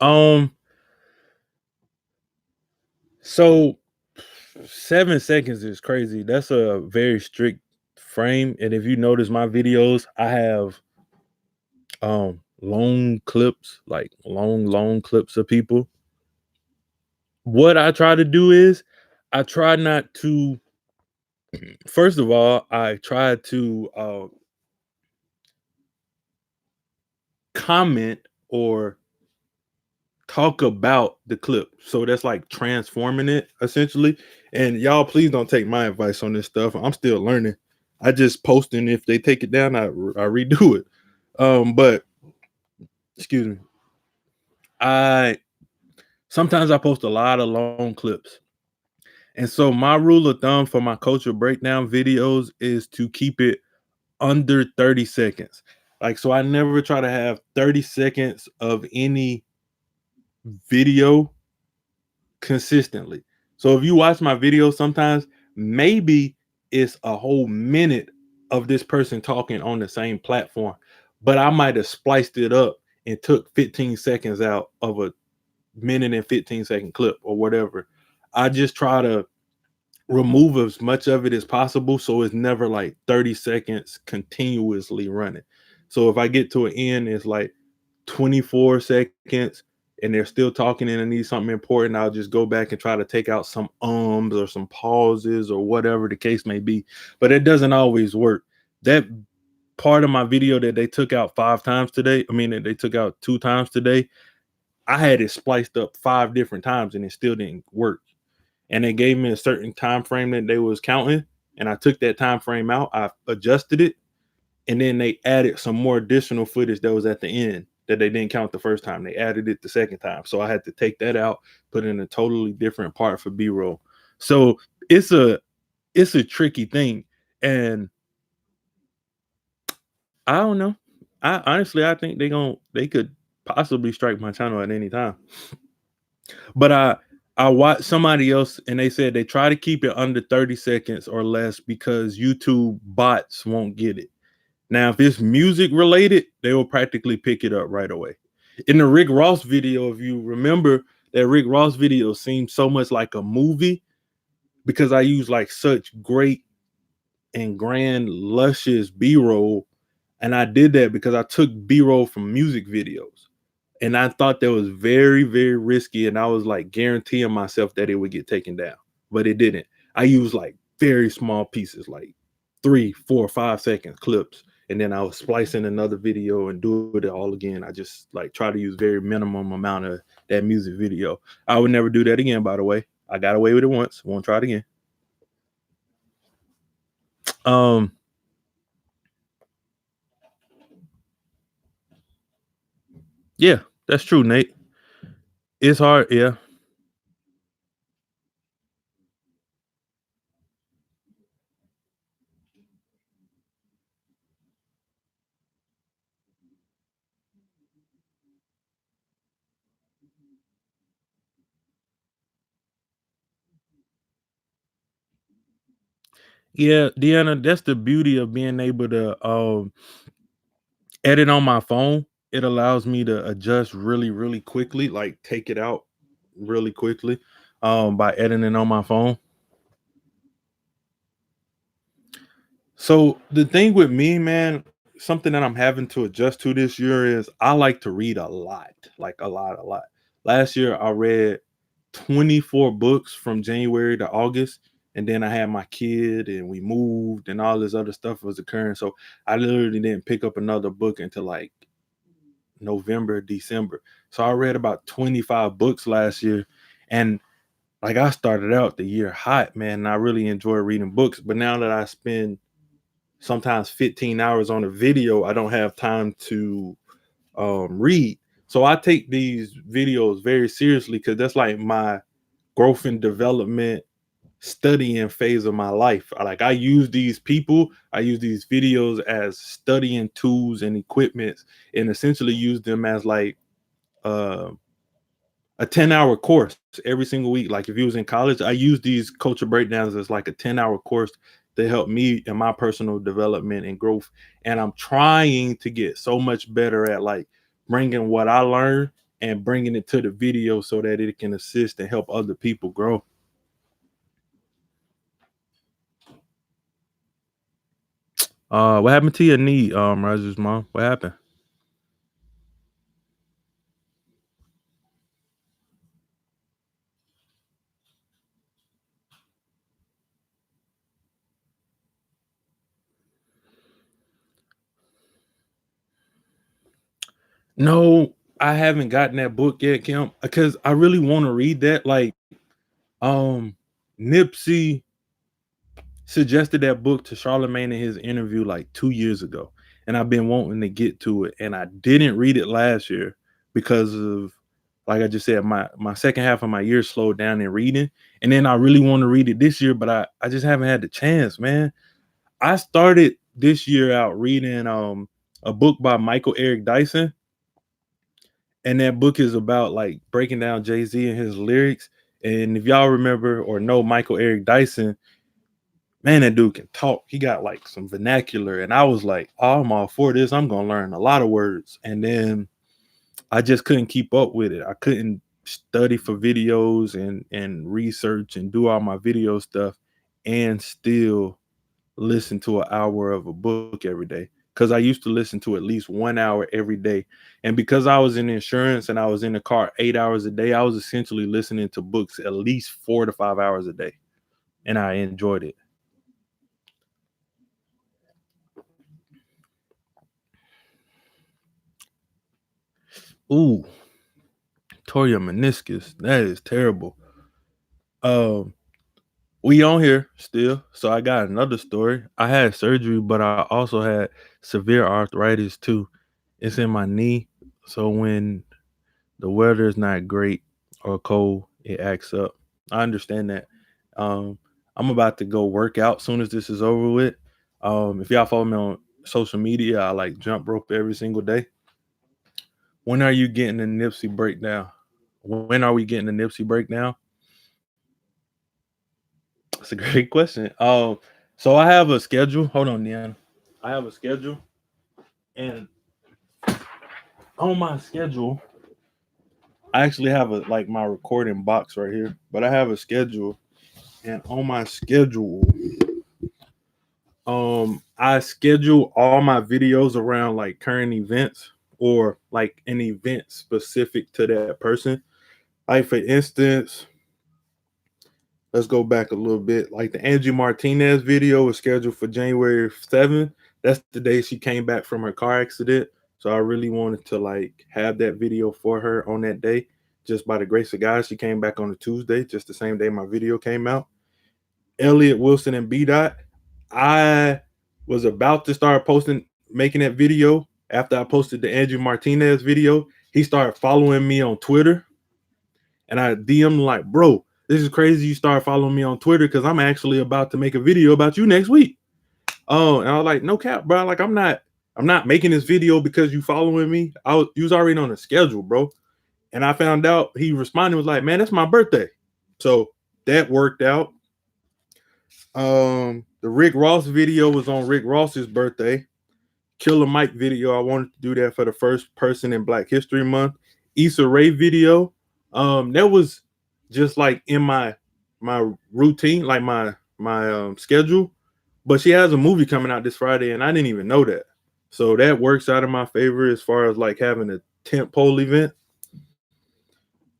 Um, so 7 seconds is crazy. That's a very strict frame. And if you notice my videos, I have long clips, like long clips of people. What I try to do is I try not to. First of all, I try to comment or talk about the clip. So that's like transforming it essentially. And y'all, please don't take my advice on this stuff. I'm still learning. I just post, and if they take it down, I redo it. But excuse me. I sometimes I post a lot of long clips. And so my rule of thumb for my culture breakdown videos is to keep it under 30 seconds. Like, so I never try to have 30 seconds of any video consistently. So if you watch my videos, sometimes maybe it's a whole minute of this person talking on the same platform, but I might have spliced it up and took 15 seconds out of a minute and 15-second clip or whatever. I just try to remove as much of it as possible so it's never like 30 seconds continuously running. So if I get to an end, it's like 24 seconds and they're still talking and I need something important, I'll just go back and try to take out some ums or some pauses or whatever the case may be. But it doesn't always work. That part of my video that they took out 5 times today, I mean, that they took out 2 times today, I had it spliced up 5 different times and it still didn't work. And they gave me a certain time frame that they was counting, and I took that time frame out, I adjusted it, and then they added some more additional footage that was at the end that they didn't count the first time. They added it the second time, so I had to take that out, put in a totally different part for B-roll. So it's a tricky thing, and I don't know. I honestly I think they could possibly strike my channel at any time. But I watched somebody else and they said they try to keep it under 30 seconds or less because YouTube bots won't get it. Now, if it's music related, they will practically pick it up right away. In the Rick Ross video, if you remember, that Rick Ross video seemed so much like a movie because I use like such great and grand, luscious B-roll. And I did that because I took B-roll from music videos. And I thought that was very, very risky. And I was like guaranteeing myself that it would get taken down, but it didn't. I used like very small pieces, like 3, 4, 5 second clips. And then I was splicing another video and do it all again. I just like try to use very minimum amount of that music video. I would never do that again, by the way. I got away with it once. Won't try it again. Um, yeah, that's true, Nate. It's hard, yeah. Yeah, Deanna, that's the beauty of being able to edit on my phone. It allows me to adjust really, really quickly, like take it out really quickly by editing on my phone. So the thing with me, man, something that I'm having to adjust to this year is I like to read a lot, like a lot, a lot. Last year I read 24 books from January to August, and then I had my kid and we moved and all this other stuff was occurring. So I literally didn't pick up another book until like November, December. So I read about 25 books last year. And like I started out the year hot, man. And I really enjoy reading books. But now that I spend sometimes 15 hours on a video, I don't have time to read. So I take these videos very seriously because that's like my growth and development studying phase of my life. Like I use these people, I use these videos as studying tools and equipments and essentially use them as like uh, a 10-hour course every single week. Like if you was in college, I use these culture breakdowns as like a 10-hour course to help me in my personal development and growth. And I'm trying to get so much better at like bringing what I learned and bringing it to the video so that it can assist and help other people grow. What happened to your knee, Roger's mom? What happened? No, I haven't gotten that book yet, Kim, because I really want to read that. Like, Nipsey suggested that book to Charlemagne in his interview like 2 years ago, and I've been wanting to get to it, and I didn't read it last year because of, like I just said, my second half of my year slowed down in reading, and then I really want to read it this year, but I just haven't had the chance, man. I started this year out reading a book by Michael Eric Dyson, and that book is about like breaking down Jay Z and his lyrics. And if y'all remember or know Michael Eric Dyson, man, that dude can talk. He got like some vernacular, and I was like, oh, I'm all for this. I'm gonna learn a lot of words, and then I just couldn't keep up with it. I couldn't study for videos and research and do all my video stuff, and still listen to an hour of a book every day. Because I used to listen to at least 1 hour every day, and because I was in insurance and I was in the car 8 hours a day, I was essentially listening to books at least 4 to 5 hours a day, and I enjoyed it. Ooh, tore your meniscus. That is terrible. Um, we on here still, so I got another story. I had surgery, but I also had severe arthritis too. It's in my knee, so when the weather is not great or cold, it acts up. I understand that. Um, I'm about to go work out soon as this is over with. If y'all follow me on social media, I like jump rope every single day. When are you getting the Nipsey breakdown? When are we getting the Nipsey breakdown? That's a great question. So I have a schedule. Hold on, Deanna. I have a schedule, and on my schedule, I actually have a like my recording box right here. But I have a schedule, and on my schedule, I schedule all my videos around like current events or like an event specific to that person. Like for instance, let's go back a little bit. Like the Angie Martinez video was scheduled for January 7th. That's the day she came back from her car accident. So I really wanted to like have that video for her on that day. Just by the grace of God, she came back on a Tuesday, just the same day my video came out. Elliot Wilson and B Dot. I was about to start posting, making that video after I posted the Andrew Martinez video. He started following me on Twitter, and I DM like, bro, this is crazy. You start following me on Twitter because I'm actually about to make a video about you next week. Oh, and I was like, no cap, bro. Like I'm not making this video because you following me. You was already on a schedule, bro. And I found out he responded was like, man, that's my birthday. So that worked out. The Rick Ross video was on Rick Ross's birthday. Killer Mike video, I wanted to do that for the first person in Black History Month. Issa Rae video, that was just like in my routine, like my schedule. But she has a movie coming out this Friday, and I didn't even know that. So that works out in my favor as far as like having a tent pole event.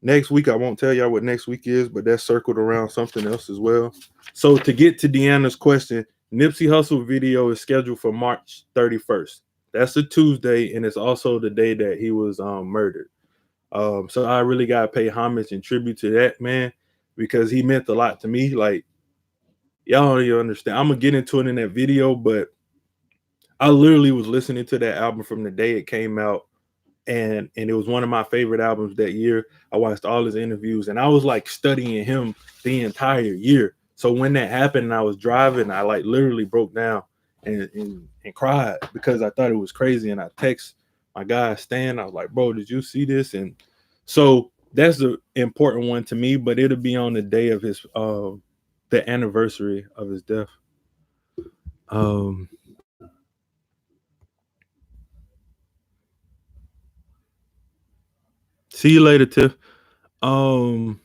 Next week, I won't tell y'all what next week is, but that's circled around something else as well. So to get to Deanna's question, Nipsey Hussle video is scheduled for March 31st. That's a Tuesday, and it's also the day that he was murdered. So I really gotta pay homage and tribute to that man because he meant a lot to me. Like y'all don't even understand. I'm gonna get into it in that video, but I literally was listening to that album from the day it came out, and it was one of my favorite albums that year. I watched all his interviews, and I was like studying him the entire year. So when that happened and I was driving, I like literally broke down and cried because I thought it was crazy. And I text my guy Stan, I was like, bro, did you see this? And so that's the important one to me, but it'll be on the day of his the anniversary of his death. Um See you later, Tiff. Um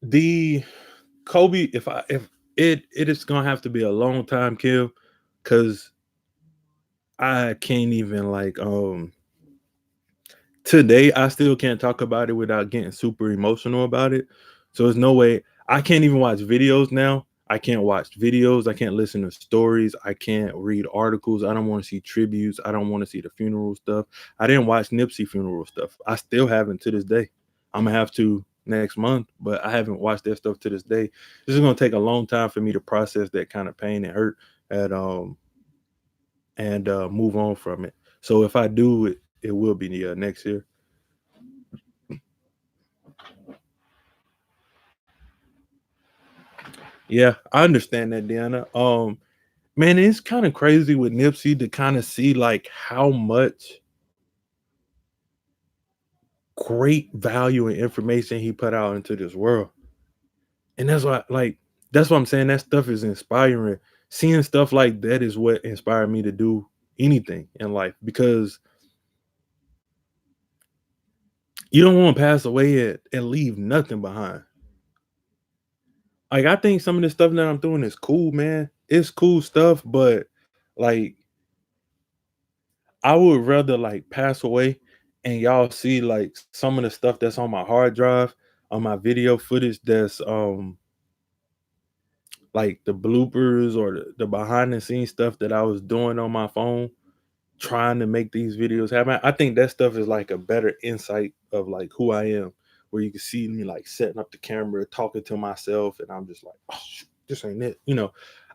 the Kobe, if it is gonna have to be a long time kill, because I can't even like today I still can't talk about it without getting super emotional about it. So there's no way I can't even watch videos now. I can't watch videos. I can't listen to stories. I can't read articles. I don't want to see tributes. I don't want to see the funeral stuff. I didn't watch Nipsey funeral stuff. I still haven't to this day. I'm gonna have to next month, but I haven't watched that stuff to this day. This is gonna take a long time for me to process that kind of pain and hurt and move on from it. So if I do it, it will be next year. Yeah, I understand that, Deanna. Man, it's kind of crazy with Nipsey to kind of see like how much great value and information he put out into this world. And that's what I'm saying. That stuff is inspiring. Seeing stuff like that is what inspired me to do anything in life because you don't want to pass away and leave nothing behind. Like I think some of the stuff that I'm doing is cool, man. It's cool stuff, but like I would rather like pass away and y'all see like some of the stuff that's on my hard drive, on my video footage that's like the bloopers or the behind the scenes stuff that I was doing on my phone trying to make these videos happen. I think that stuff is like a better insight of like who I am, where you can see me like setting up the camera, talking to myself, and I'm just like, oh, shoot, this ain't it.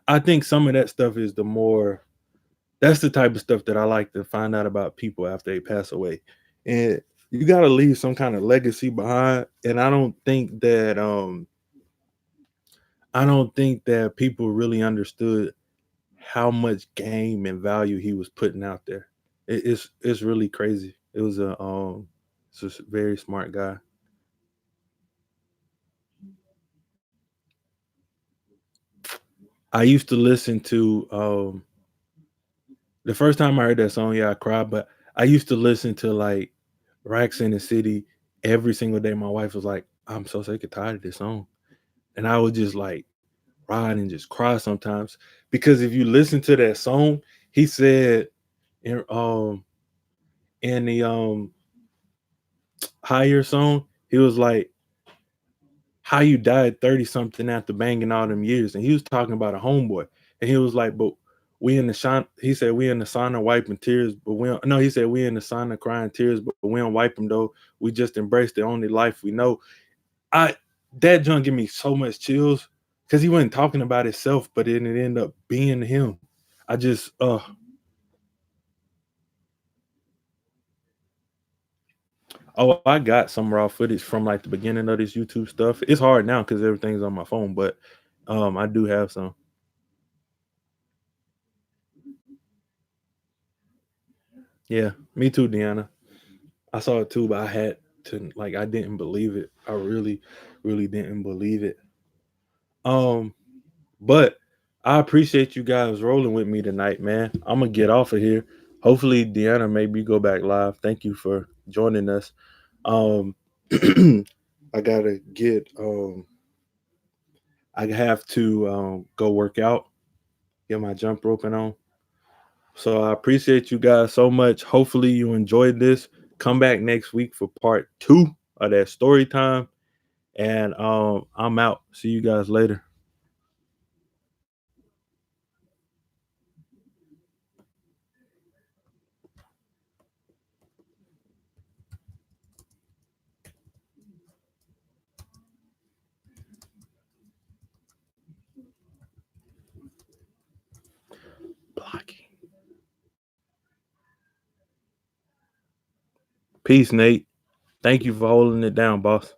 I think some of that stuff is the more that's the type of stuff that I like to find out about people after they pass away. And you gotta leave some kind of legacy behind. And I don't think that people really understood how much game and value he was putting out there. It's really crazy. It's just a very smart guy. I used to listen to the first time I heard that song, yeah, I cried, but I used to listen to like Racks in the City every single day. My wife was like, I'm so sick and tired of this song. And I would just like ride and just cry sometimes. Because if you listen to that song, he said in the higher song, he was like, how you died 30 something after banging all them years. And he was talking about a homeboy. And he was like, but we in the shine. He said, we in the sauna wiping tears, but we don't, no, he said, we in the sauna crying tears, but we don't wipe them though. We just embrace the only life we know. I, that junk give me so much chills because he wasn't talking about himself, but it ended up being him. I just, oh, I got some raw footage from like the beginning of this YouTube stuff. It's hard now because everything's on my phone, but I do have some. Yeah, me too, Deanna. I saw it too, but I had to like I didn't believe it. I really, really didn't believe it. Um, but I appreciate you guys rolling with me tonight, man. I'm gonna get off of here. Hopefully, Deanna, maybe go back live. Thank you for joining us. Um, I gotta get. I have to go work out, get my jump roping on. So I appreciate you guys so much. Hopefully, you enjoyed this. Come back next week for part two of that story time. And I'm out. See you guys later. Blocking. Peace, Nate. Thank you for holding it down, boss.